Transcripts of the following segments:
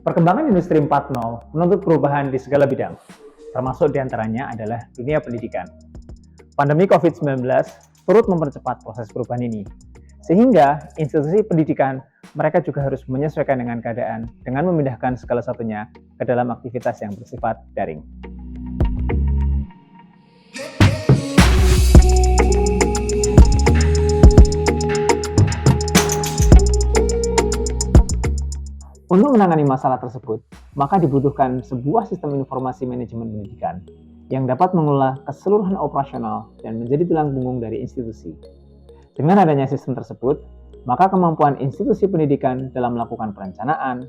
Perkembangan Industri 4.0 menuntut perubahan di segala bidang, termasuk diantaranya adalah dunia pendidikan. Pandemi COVID-19 turut mempercepat proses perubahan ini, sehingga institusi pendidikan mereka juga harus menyesuaikan dengan keadaan dengan memindahkan segala satunya ke dalam aktivitas yang bersifat daring. Untuk menangani masalah tersebut, maka dibutuhkan sebuah sistem informasi manajemen pendidikan yang dapat mengelola keseluruhan operasional dan menjadi tulang punggung dari institusi. Dengan adanya sistem tersebut, maka kemampuan institusi pendidikan dalam melakukan perencanaan,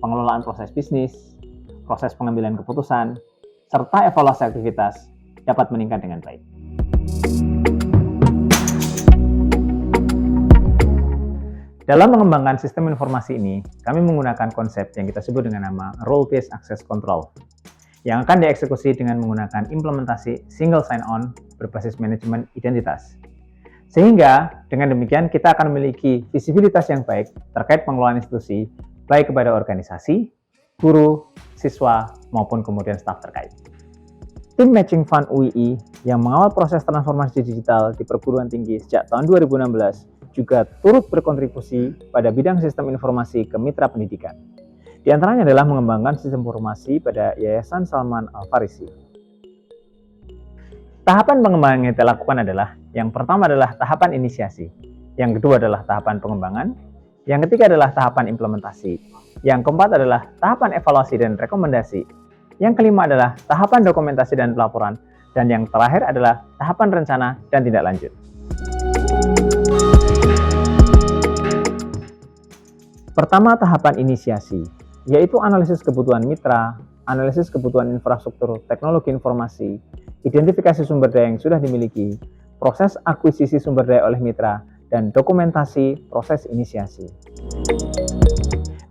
pengelolaan proses bisnis, proses pengambilan keputusan, serta evaluasi aktivitas dapat meningkat dengan baik. Dalam mengembangkan sistem informasi ini, kami menggunakan konsep yang kita sebut dengan nama Role-Based Access Control, yang akan dieksekusi dengan menggunakan implementasi Single Sign-On berbasis manajemen identitas. Sehingga, dengan demikian kita akan memiliki visibilitas yang baik terkait pengelolaan institusi, baik kepada organisasi, guru, siswa, maupun kemudian staf terkait. Tim Matching Fund UII yang mengawal proses transformasi digital di perguruan tinggi sejak tahun 2016 juga turut berkontribusi pada bidang sistem informasi ke mitra pendidikan. Di antaranya adalah mengembangkan sistem informasi pada Yayasan Salman Al-Farisi. Tahapan pengembangan yang kita lakukan adalah, yang pertama adalah tahapan inisiasi, yang kedua adalah tahapan pengembangan, yang ketiga adalah tahapan implementasi, yang keempat adalah tahapan evaluasi dan rekomendasi, yang kelima adalah tahapan dokumentasi dan pelaporan, dan yang terakhir adalah tahapan rencana dan tindak lanjut. Pertama, tahapan inisiasi, yaitu analisis kebutuhan mitra, analisis kebutuhan infrastruktur teknologi informasi, identifikasi sumber daya yang sudah dimiliki, proses akuisisi sumber daya oleh mitra, dan dokumentasi proses inisiasi.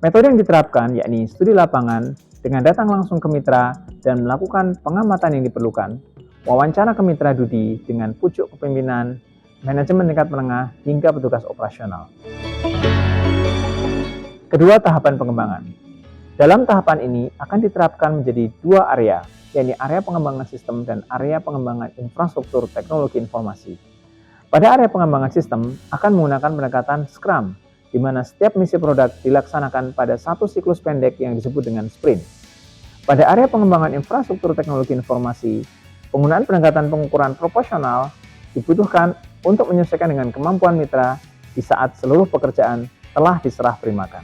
Metode yang diterapkan yakni studi lapangan dengan datang langsung ke mitra dan melakukan pengamatan yang diperlukan, wawancara ke mitra Dudi dengan pucuk kepemimpinan, manajemen tingkat menengah, hingga petugas operasional. Kedua, tahapan pengembangan. Dalam tahapan ini akan diterapkan menjadi dua area, yakni area pengembangan sistem dan area pengembangan infrastruktur teknologi informasi. Pada area pengembangan sistem akan menggunakan pendekatan Scrum, di mana setiap misi produk dilaksanakan pada satu siklus pendek yang disebut dengan sprint. Pada area pengembangan infrastruktur teknologi informasi, penggunaan pendekatan pengukuran proporsional dibutuhkan untuk menyesuaikan dengan kemampuan mitra di saat seluruh pekerjaan telah diserah terimakan.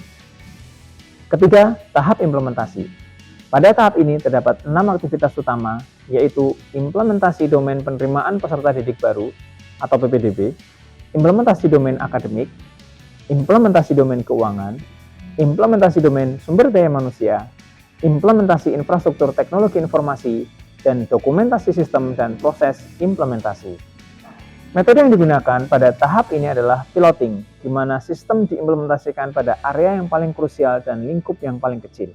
Ketiga, tahap implementasi. Pada tahap ini terdapat 6 aktivitas utama, yaitu implementasi domain penerimaan peserta didik baru atau PPDB, implementasi domain akademik, implementasi domain keuangan, implementasi domain sumber daya manusia, implementasi infrastruktur teknologi informasi, dan dokumentasi sistem dan proses implementasi. Metode yang digunakan pada tahap ini adalah piloting, di mana sistem diimplementasikan pada area yang paling krusial dan lingkup yang paling kecil.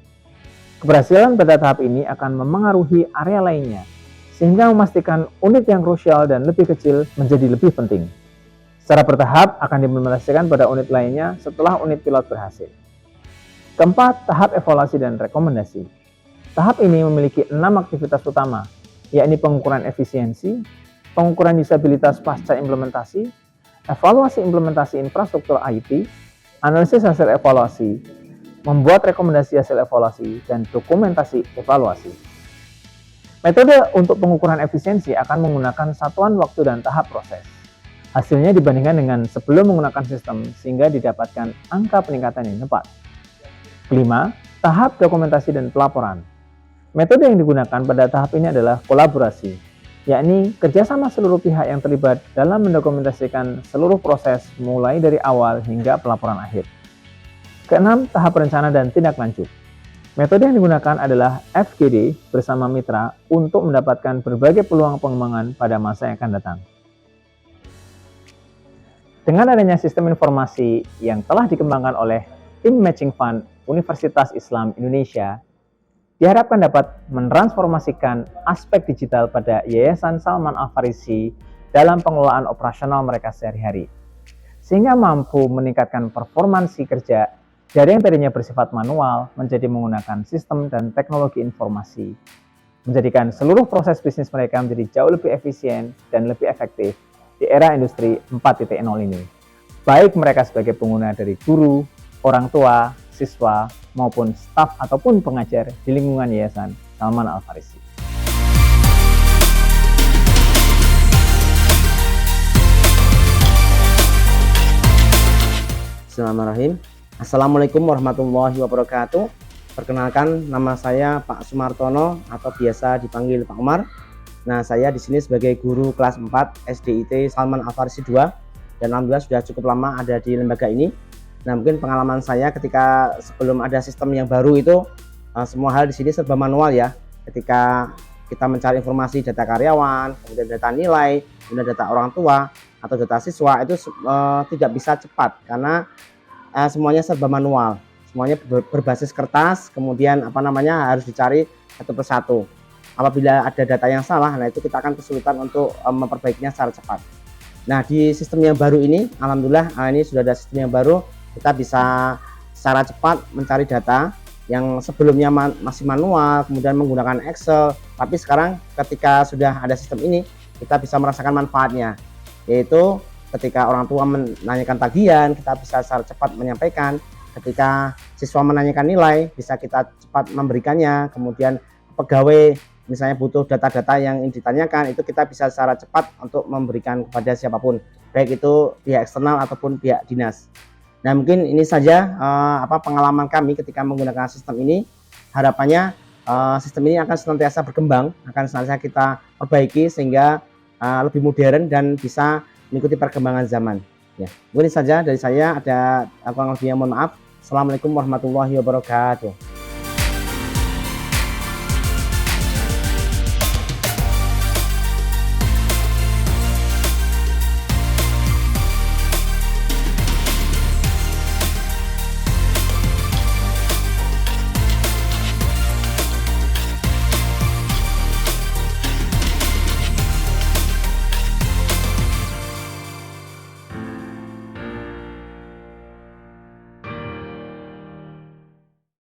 Keberhasilan pada tahap ini akan memengaruhi area lainnya, sehingga memastikan unit yang krusial dan lebih kecil menjadi lebih penting. Secara bertahap akan diimplementasikan pada unit lainnya setelah unit pilot berhasil. Keempat, tahap evaluasi dan rekomendasi. Tahap ini memiliki 6 aktivitas utama, yakni pengukuran efisiensi, pengukuran usabilitas pasca implementasi, evaluasi implementasi infrastruktur IT, analisis hasil evaluasi, membuat rekomendasi hasil evaluasi, dan dokumentasi evaluasi. Metode untuk pengukuran efisiensi akan menggunakan satuan waktu dan tahap proses. Hasilnya dibandingkan dengan sebelum menggunakan sistem sehingga didapatkan angka peningkatan yang tepat. Kelima, tahap dokumentasi dan pelaporan. Metode yang digunakan pada tahap ini adalah kolaborasi, yakni kerjasama seluruh pihak yang terlibat dalam mendokumentasikan seluruh proses mulai dari awal hingga pelaporan akhir. Keenam, tahap rencana dan tindak lanjut. Metode yang digunakan adalah FGD bersama mitra untuk mendapatkan berbagai peluang pengembangan pada masa yang akan datang. Dengan adanya sistem informasi yang telah dikembangkan oleh tim Matching Fund Universitas Islam Indonesia, diharapkan dapat mentransformasikan aspek digital pada Yayasan Salman Al Farisi dalam pengelolaan operasional mereka sehari-hari, sehingga mampu meningkatkan performansi kerja dari yang tadinya bersifat manual menjadi menggunakan sistem dan teknologi informasi, menjadikan seluruh proses bisnis mereka menjadi jauh lebih efisien dan lebih efektif di era industri 4.0 ini. Baik mereka sebagai pengguna dari guru, orang tua, siswa, maupun staf ataupun pengajar di lingkungan Yayasan Salman Al Farisi. Bismillahirrahmanirrahim. Assalamualaikum warahmatullahi wabarakatuh. Perkenalkan, nama saya Pak Sumartono atau biasa dipanggil Pak Umar. Nah, saya di sini sebagai guru kelas 4 SDIT Salman Al Farisi 2 dan alhamdulillah sudah cukup lama ada di lembaga ini. Nah, mungkin pengalaman saya ketika sebelum ada sistem yang baru itu semua hal di sini serba manual ya. Ketika kita mencari informasi data karyawan, kemudian data nilai, kemudian data orang tua atau data siswa itu tidak bisa cepat karena semuanya serba manual, semuanya berbasis kertas, kemudian harus dicari satu persatu. Apabila ada data yang salah, nah itu kita akan kesulitan untuk memperbaikinya secara cepat. Nah, di sistem yang baru ini, alhamdulillah ini sudah ada sistem yang baru, kita bisa secara cepat mencari data yang sebelumnya masih manual, kemudian menggunakan Excel, tapi sekarang ketika sudah ada sistem ini, kita bisa merasakan manfaatnya, yaitu ketika orang tua menanyakan tagihan, kita bisa secara cepat menyampaikan. Ketika siswa menanyakan nilai, bisa kita cepat memberikannya. Kemudian pegawai misalnya butuh data-data yang ditanyakan, itu kita bisa secara cepat untuk memberikan kepada siapapun, baik itu pihak eksternal ataupun pihak dinas. Nah, mungkin ini saja pengalaman kami ketika menggunakan sistem ini. Harapannya sistem ini akan senantiasa berkembang, akan senantiasa kita perbaiki sehingga lebih modern dan bisa mengikuti perkembangan zaman. Ya, mungkin saja dari saya, ada kurang lebihnya mohon maaf. Assalamualaikum warahmatullahi wabarakatuh.